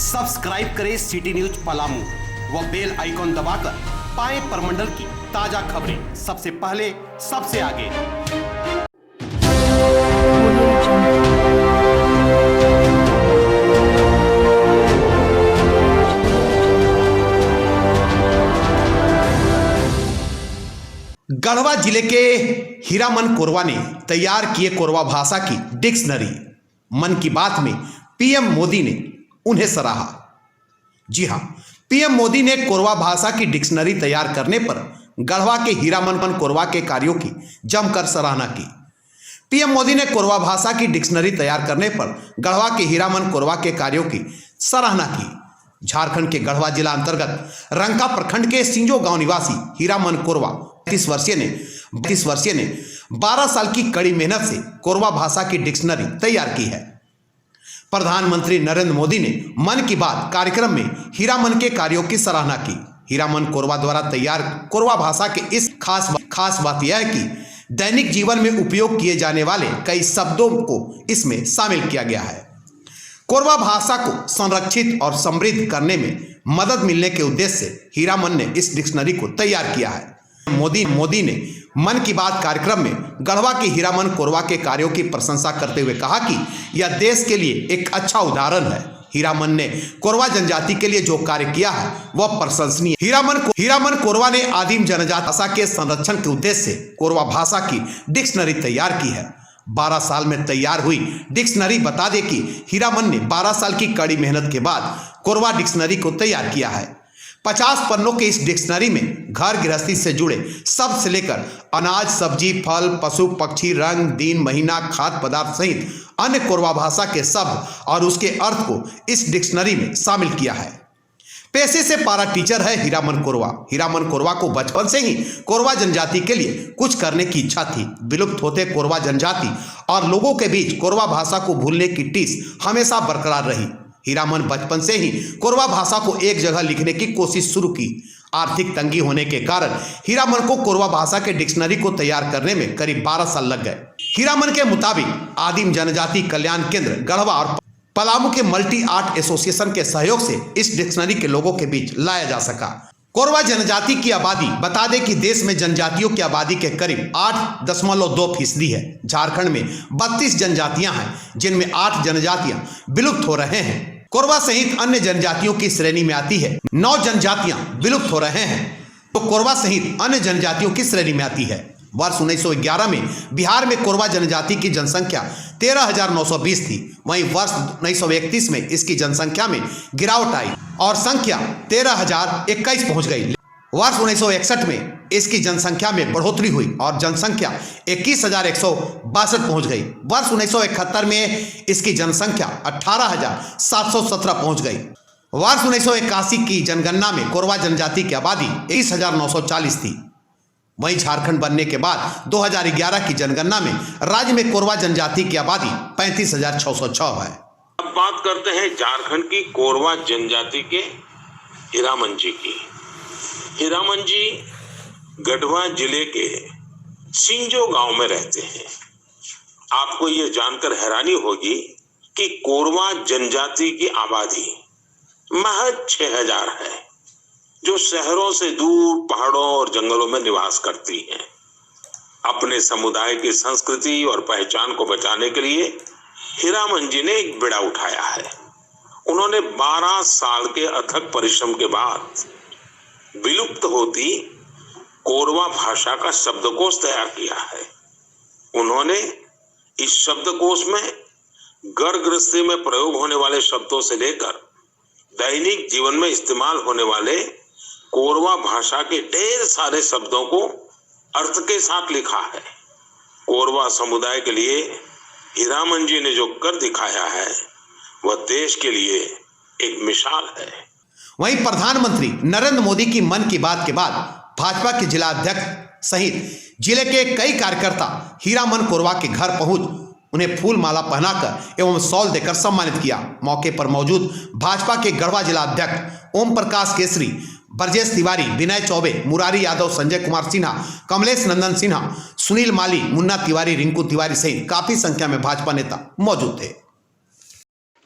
Subscribe करें city news Palamu व bell icon दबाकर पाएं परमंडल की ताजा खबरें सबसे पहले सबसे आगे। गढ़वा जिले के हीरामन कोरवा ने तैयार किए कोरवा भाषा की डिक्शनरी। मन की बात में पीएम मोदी ने उन्हें सराहा। जी हां, पीएम मोदी ने कोरवा भाषा की डिक्शनरी तैयार करने पर गढ़वा के हीरामन कोरवा के कार्यों की जमकर सराहना की। पीएम मोदी ने कोरवा भाषा की डिक्शनरी तैयार करने पर गढ़वा के हीरामन कोरवा के कार्यों की सराहना की। झारखंड के गढ़वा जिला अंतर्गत रंका प्रखंड के सिंजो गांव निवासी हीरामन कोरवा 32 वर्षीय ने 12 साल की कड़ी मेहनत से कोरवा भाषा की डिक्शनरी तैयार की है। प्रधानमंत्री नरेंद्र मोदी ने मन की बात कार्यक्रम में हीरामन के कार्यों की सराहना की। हीरामन कोरवा द्वारा तैयार कोरवा भाषा के इस खास बात यह है कि दैनिक जीवन में उपयोग किए जाने वाले कई शब्दों को इसमें शामिल किया गया है। कोरवा भाषा को संरक्षित और समृद्ध करने में मदद मिलने के उद्देश्य से हीरामन ने इस डिक्शनरी को तैयार किया है। मोदी ने मन की बात कार्यक्रम में गढ़वा के हीरामन कोरवा के कार्यों की प्रशंसा करते हुए कहा कि यह देश के लिए एक अच्छा उदाहरण है। हीरामन ने कोरवा जनजाति के लिए जो कार्य किया है वह प्रशंसनीय। हीरामन कोरवा ने आदिम जनजाति भाषा के संरक्षण के उद्देश्य से कोरवा भाषा की डिक्शनरी तैयार की है। 12 साल में तैयार हुई डिक्शनरी बता दे कि हीरामन ने 12 साल की कड़ी मेहनत के बाद कोरवा डिक्शनरी को तैयार किया है। 50 पन्नों के इस डिक्शनरी में घर गृहस्थी से जुड़े शब्द से लेकर अनाज, सब्जी, फल, पशु, पक्षी, रंग, दिन, महीना, खाद्य पदार्थ सहित अन्य कोरवा भाषा के शब्द और उसके अर्थ को इस डिक्शनरी में शामिल किया है। पेशे से पारा टीचर है हीरामन कोरवा। हीरामन कोरवा को बचपन से ही कोरवा जनजाति के लिए कुछ करने की इच्छा थी। विलुप्त होते कोरवा जनजाति और लोगों के बीच कोरवा भाषा को भूलने की टीस हमेशा बरकरार रही। हीरामन बचपन से ही कोरवा भाषा को एक जगह लिखने की कोशिश शुरू की। आर्थिक तंगी होने के कारण हीरामन को कोरवा भाषा के डिक्शनरी को तैयार करने में करीब 12 साल लग गए। हीरामन के मुताबिक आदिम जनजाति कल्याण केंद्र गढ़वा और पलामू के मल्टी आर्ट एसोसिएशन के सहयोग से इस डिक्शनरी के लोगों के बीच लाया जा सका। कोरवा जनजाति की आबादी बता दें कि देश में जनजातियों की आबादी के करीब 8.2% है। झारखंड में 32 जनजातियां हैं, जिनमें 8 जनजातियां विलुप्त हो रहे हैं। कोरवा सहित अन्य जनजातियों की श्रेणी में आती है। 9 जनजातियां विलुप्त हो रहे हैं तो कोरवा सहित अन्य जनजातियों की श्रेणी में आती है। वर्ष 1911 में बिहार में कोरवा जनजाति की जनसंख्या 13,920 थी। वहीं वर्ष 1931 में इसकी जनसंख्या में गिरावट आई और संख्या 13,021 पहुंच गई। वर्ष 1961 में इसकी जनसंख्या में बढ़ोतरी हुई और जनसंख्या 21,162 पहुंच गई। वर्ष 1971 में इसकी जनसंख्या 18,717 पहुंच गई। वर्ष 1981 की जनगणना में कोरवा जनजाति की आबादी 21,940 थी। वहीं झारखंड बनने के बाद 2011 की जनगणना में राज्य में कोरवा जनजाति की आबादी 35,606 है। अब बात करते हैं झारखंड की कोरवा जनजाति के हीरामन जी की। हीरामन जी गढ़वा जिले के सिंजो गांव में रहते हैं। आपको यह जानकर हैरानी होगी कि कोरवा जनजाति की आबादी महज 6,000 है, जो शहरों से दूर पहाड़ों और जंगलों में निवास करती हैं। अपने समुदाय की संस्कृति और पहचान को बचाने के लिए हीरामन जी ने एक बीड़ा उठाया है। उन्होंने 12 साल के अथक परिश्रम के बाद विलुप्त होती कोरवा भाषा का शब्दकोश तैयार किया है। उन्होंने इस शब्दकोश में घर गृहस्थी में प्रयोग होने वाले शब्दों से लेकर दैनिक जीवन में इस्तेमाल होने वाले कोरवा भाषा के ढेर सारे शब्दों को अर्थ के साथ लिखा है। कोरवा समुदाय के लिए हीरामन जी ने जो कर दिखाया है वह देश के लिए एक मिसाल है। वहीं प्रधानमंत्री नरेंद्र मोदी की मन की बात के बाद भाजपा के जिला अध्यक्ष सहित जिले के कई कार्यकर्ता हीरामन कोरवा के घर पहुंच उन्हें फूल माला पहनाकर एवं शॉल देकर सम्मानित किया। मौके पर मौजूद भाजपा के गढ़वा जिला अध्यक्ष ओम प्रकाश केसरी, ब्रजेश तिवारी, विनय चौबे, मुरारी यादव, संजय कुमार सिन्हा, कमलेश नंदन सिन्हा, सुनील माली, मुन्ना तिवारी, रिंकू तिवारी सहित काफी संख्या में भाजपा नेता मौजूद थे।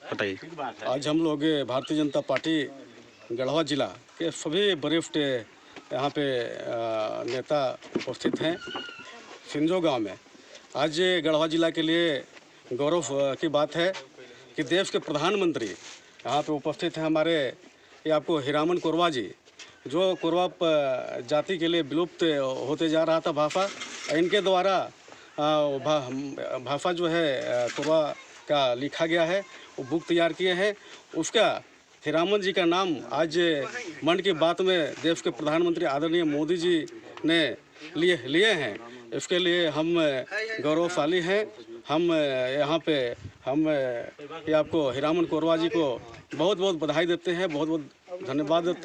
बताइए। आज हम लोग भारतीय जनता पार्टी गढ़वा जिला के सभी वरिष्ठ यहाँ पे नेता उपस्थित हैं सिंजो गांव में। आज गढ़वा जिला के लिए गौरव की बात है कि देश के प्रधानमंत्री यहाँ पे उपस्थित हैं हमारे। ये आपको हीरामन कोरवा जी, जो कोरवा जाति के लिए विलुप्त होते जा रहा था भाषा, इनके द्वारा भाषा जो है कोरवा का लिखा गया है, वो बुक तैयार किए हैं। उसका हीरामन जी का नाम आज मन की बात में देश के प्रधानमंत्री आदरणीय मोदी जी ने लिए हैं। इसके लिए हम गौरवशाली हैं। हम यहाँ पे ये आपको हीरामन कोरवा जी को बहुत बहुत बधाई देते हैं, बहुत बहुत धन्यवाद देते हैं।